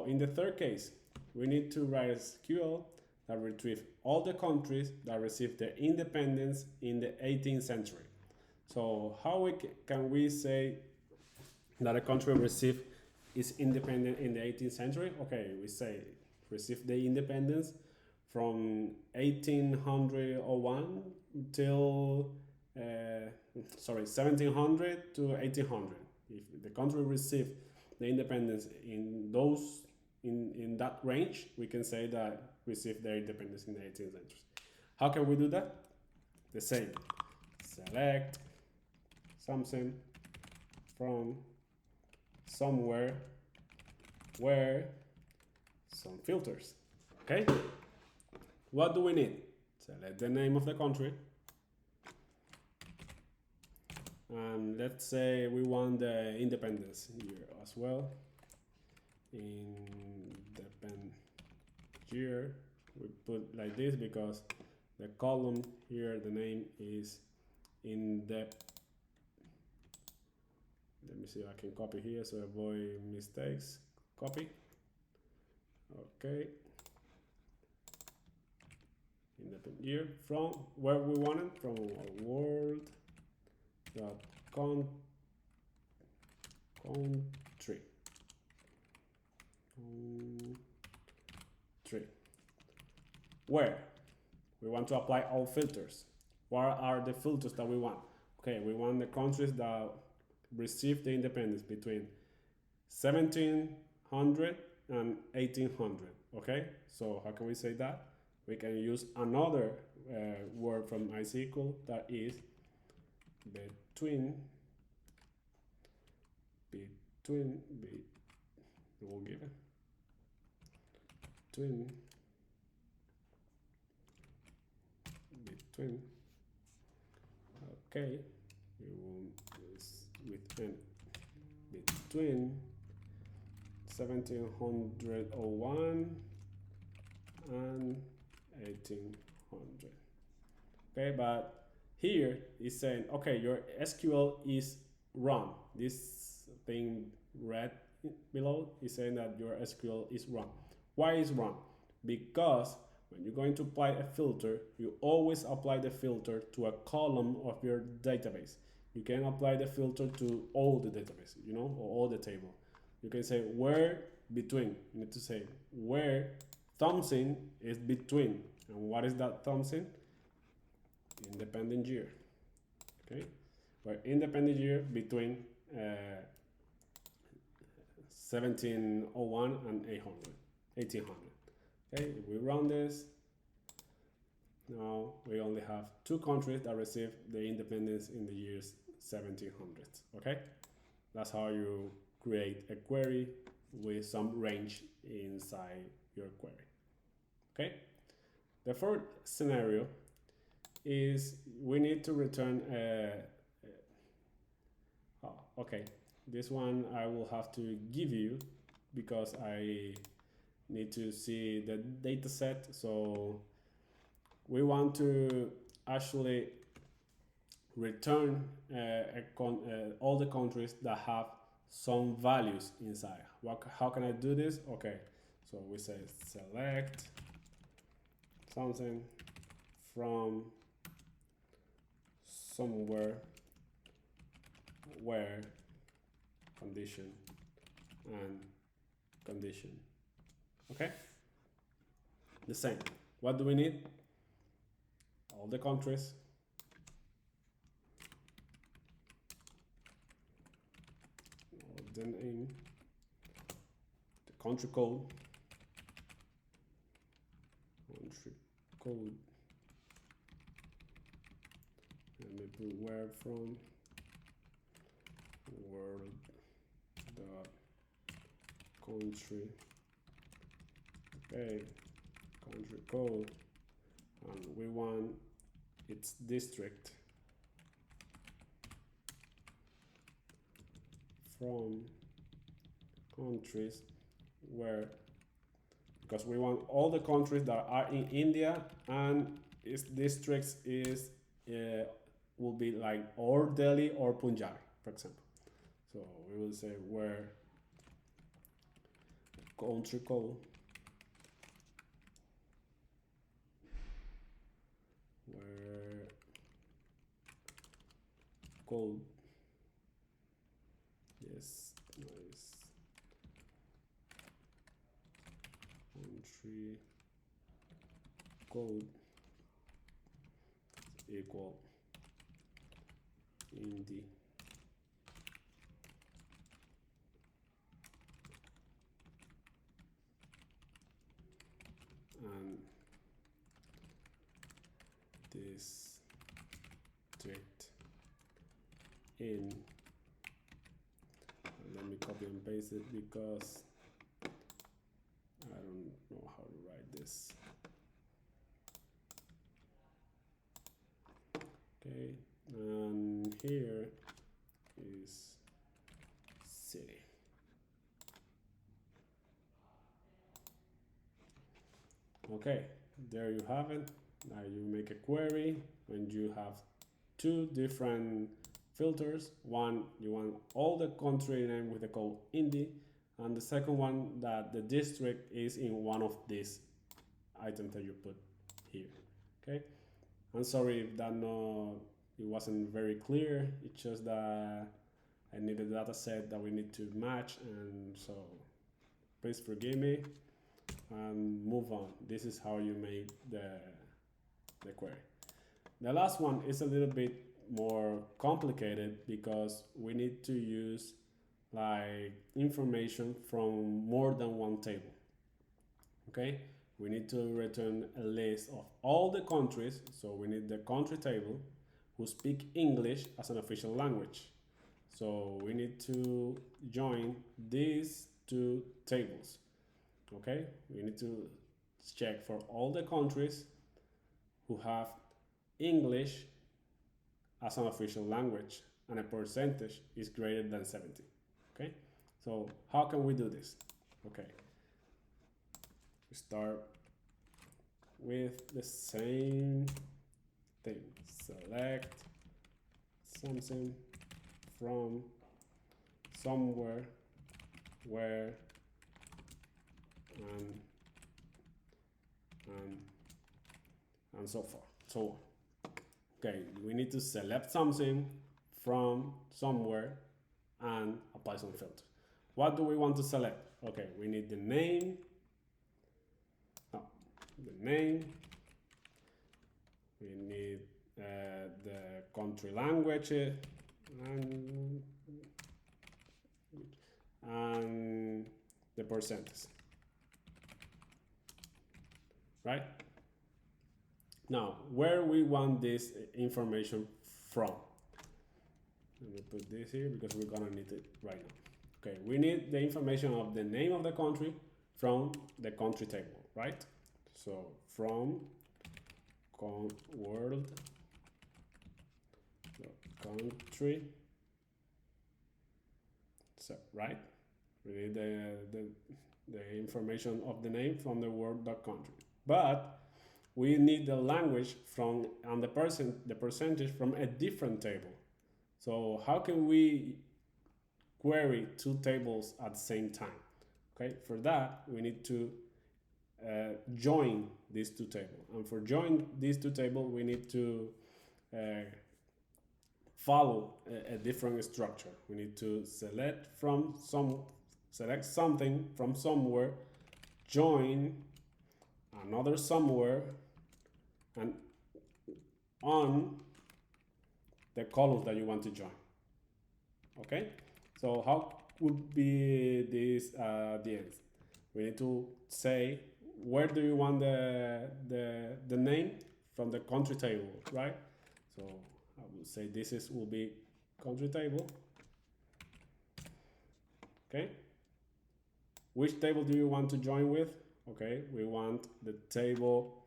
in the third case, we need to write a SQL that retrieve all the countries that received their independence in the 18th century. So how can we say that a country received its independence in the 18th century? Okay, we say received the independence from 1801 till 1700 to 1800. If the country received the independence in that range, we can say that received their independence in the 18th century. How can we do that? The same. Select something from somewhere where some filters. Okay? What do we need? Select the name of the country. And let's say we want the independence year as well. Independent year. We put like this because the column here, the name is Let me see if I can copy here so avoid mistakes. Copy. Okay. Independent year from where we want it, from world.country. Where we want to apply all filters. What are the filters that we want? Okay, we want the countries that received the independence between 1700 and 1800. Okay, so how can we say that? We can use another word from MySQL that is we'll give it between okay, we will use with n between 1701 and 1800. Okay, but here is saying, okay, your SQL is wrong. This thing red below is saying that your SQL is wrong. Why is wrong? Because when you're going to apply a filter, you always apply the filter to a column of your database. You can apply the filter to all the database, you know, or all the table. You can say where between. You need to say where something is between. And what is that something? Independent year. Okay, where independent year between 1701 and 1800. Okay, if we run this, now we only have 2 countries that received the independence in the years 1700s. Okay, that's how you create a query with some range inside your query. Okay, the third scenario is we need to return okay, this one I will have to give you because I need to see the data set. So we want to actually return all the countries that have some values inside. How can I do this? Okay, so we say select something from somewhere where condition and condition. Okay, the same. What do we need? All the countries, the name, the country code, and we put where from, world dot country. Okay, country code, and we want its district from countries where, because we want all the countries that are in India and its districts is will be like or Delhi or Punjab, for example. So we will say where country code, where code, yes, nice, country code equal Indy. And this district in, let me copy and paste it because I don't know how to write this. Okay, and here is city. Okay, there you have it. Now you make a query when you have two different filters. One, you want all the country name with the code Indy, and the second one that the district is in one of these items that you put here. Okay, I'm sorry if that it wasn't very clear. It's just that I need a data set that we need to match, and so please forgive me and move on. This is how you make the query. The last one is a little bit more complicated because we need to use like information from more than one table. Okay, we need to return a list of all the countries, so we need the country table who speak English as an official language. So we need to join these two tables. Okay, we need to check for all the countries who have English as an official language and a percentage is greater than 70. Okay, so how can we do this? Okay, we start with the same thing. Select something from somewhere where and so forth, so on. Okay, we need to select something from somewhere and apply some filters. What do we want to select? Okay, we need the name, we need the country language and the percentage. Right? Now, where we want this information from? Let me put this here because we're gonna need it right now. Okay, we need the information of the name of the country from the country table, right? So from world country, so right? We need the information of the name from the world.country. But we need the language from and the percentage from a different table. So how can we query two tables at the same time? Okay, for that we need to join these two tables, and for join these two tables we need to follow a different structure. We need to select something from somewhere, join another somewhere, and on the columns that you want to join. Okay, so how would be this the end? We need to say where do you want the name from the country table, right? So I will say this will be country table. Okay, which table do you want to join with? Okay, we want the table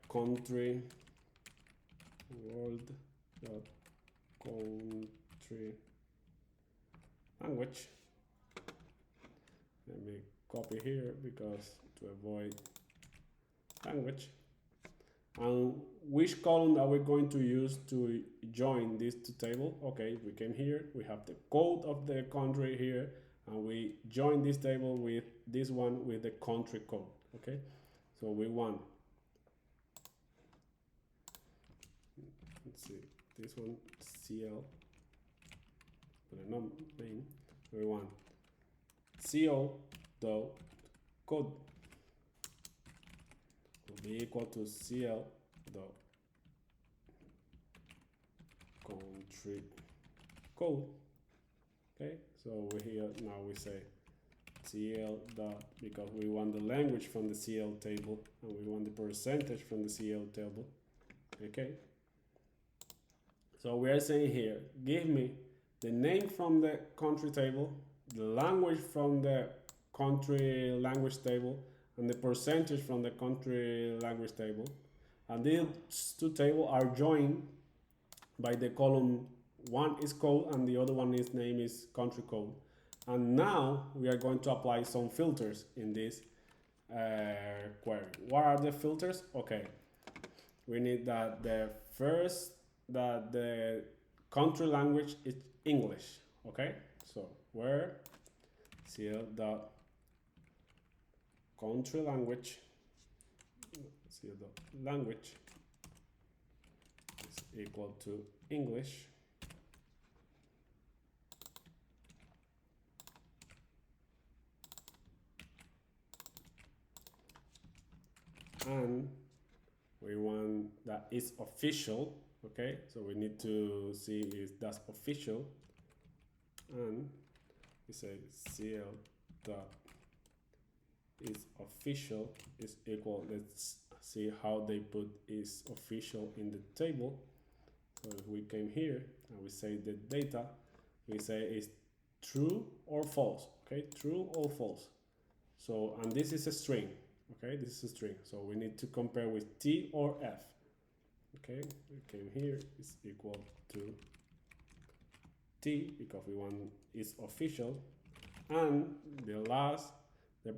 country world country language. Let me copy here because to avoid language. And which column are we going to use to join these two tables? Okay, we came here, we have the code of the country here, and we join this table with this one with the country code. Okay, so we want, let's see, this one CL, but a name. We want CO dot code will be equal to CL dot country code. Okay, so we here now we say CL dot, because we want the language from the CL table and we want the percentage from the CL table. Okay, so we are saying here, give me the name from the country table, the language from the country language table, and the percentage from the country language table. And these two tables are joined by the column, one is code and the other one is name is country code. And now we are going to apply some filters in this query. What are the filters? Okay, we need that the country language is English. Okay, so where CL dot country language, CL dot language is equal to English, and we want that is official. Okay, so we need to see if that's official, and we say CL dot is official is equal, let's see how they put is official in the table. So if we came here and we say the data, we say is true or false. Okay, true or false. So, and this is a string. Okay, this is a string, so we need to compare with T or F. Okay, we came here, is equal to T because we want is official, and the last, the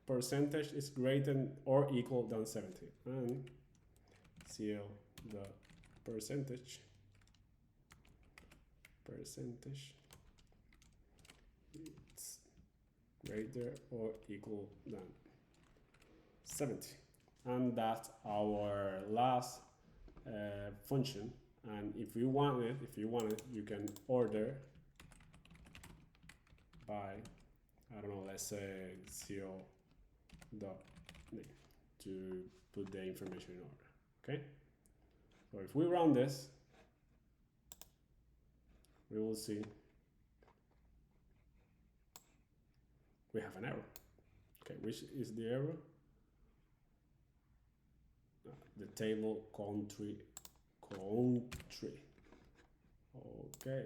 percentage is greater or equal than 70, and CL the percentage it's greater or equal than 70, and that's our last function. And if you want it, you can order by, I don't know, let's say CO dot name to put the information in order. Okay, so if we run this, we will see we have an error. Okay, which is the error? The table country. Okay.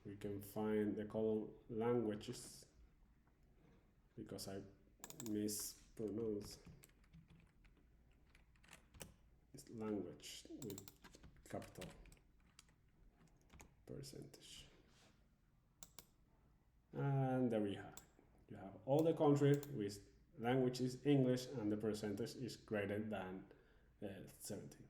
We can find the column languages because I mispronounced this language with capital percentage. And there we have it. You have all the countries with language is English and the percentage is greater than 70.